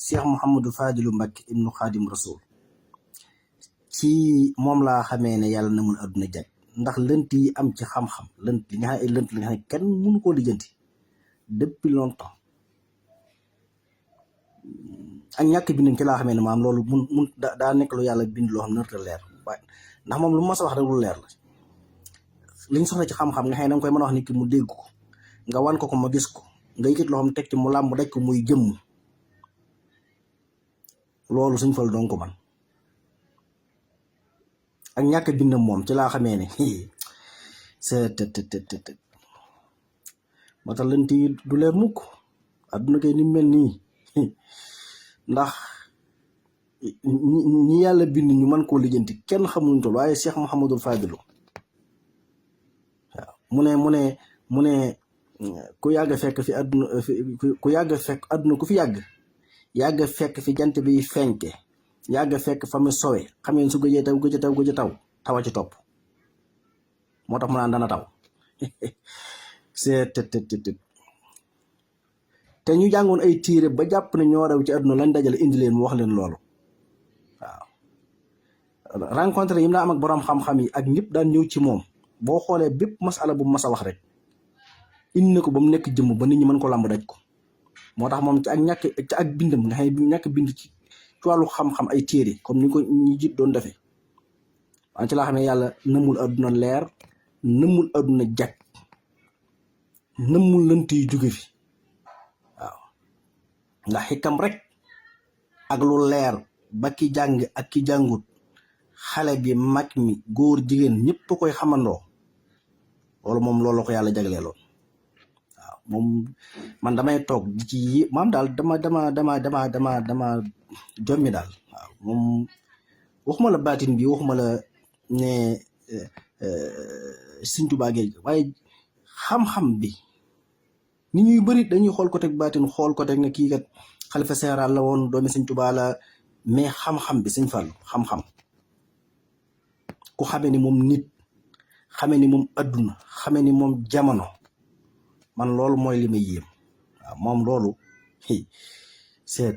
Cheikh Mouhamadou Fadilou Mbacké ibnu Xaadim Rasul ci moom laa xamee ne yàlla namul àdduna jag ndax lënt yi am ci xam-xam lënt li nga xam ay lënt li nga xam ne kenn mënu koo lijjanti depuis longtemps ak ñàkk bindam ci laa xamee ne maam loolu mun daa nekk lu yàlla bind loo xam ne narta leer waaye ndax moom lu mas a wax rek lu leer la liñ soxla ci xam-xam nga xam ne danga koy mën a wax nit ki mu dégg ko nga wan ko ma gis ko nga yëkkati loo xam teg ci mu làmb daj ko muy jëmm loolu suñ fal doon ko man ak ñàkk bindam moom ci laa xamee ne c'est moo tax lënt yi du leer mukk adduna kay ni mel nii ndax ñi yàlla bind ñu mën koo lijjanti kenn xamuñ toll waaye Cheikh Mouhamadou Fadilou waaw mu ne ku yàgg fekk fi adduna ku yàgg fekk adduna ku fi yàgg fekk fi jant bi fenke yàgg fekk fa mu sowe xam ngeen su gëjee taw tawa ci topp moo tax mu naan dana taw c'est te ñu jàngoon ay téere ba jàpp ne ñoo rew ci adduna lañ dajale indi leen mu wax leen loolu waaw rencontre yi mu daa am ak boroom xam-xam yi ak ñëpp daan ñëw ci moom boo xoolee bépp masala bu mas a wax rek indi na ko ba mu nekk jëmm ba nit ñi mën ko làmb daj ko moo tax moom ci ak bindam nga xam ne ñàkk bind ci wàllu xam-xam ay téere comme ni ko ñi jiit doon defee waaye ci laa xam ne yàlla nëmmul adduna leer nëmmul adduna jag nëmmul lënt yu jóge fi waaw ndax xikam rek ak lu leer ba ki jàng ak ki jàngut xale bi mag mi góor jigéen ñëpp koy xamandoo loolu moom loolu la ko yàlla jagleeloon waaw moom man damay toog di ci maam daal dama jommi daal waaw moom waxuma la baatin bi waxuma la ne Sëñ Tuubaa géej waaye xam-xam bi nit ñuy bëri dañuy xool ko teg baatin xool ko teg ne kii kat xalifa général la woon doomi Sëñ Tuubaa la mais xam-xam bi Sëñ Fallu xam-xam ku xamee ni moom nit xamee ni moom adduna xamee ni moom jamono man loolu mooy li may yéem waaw moom loolu c'est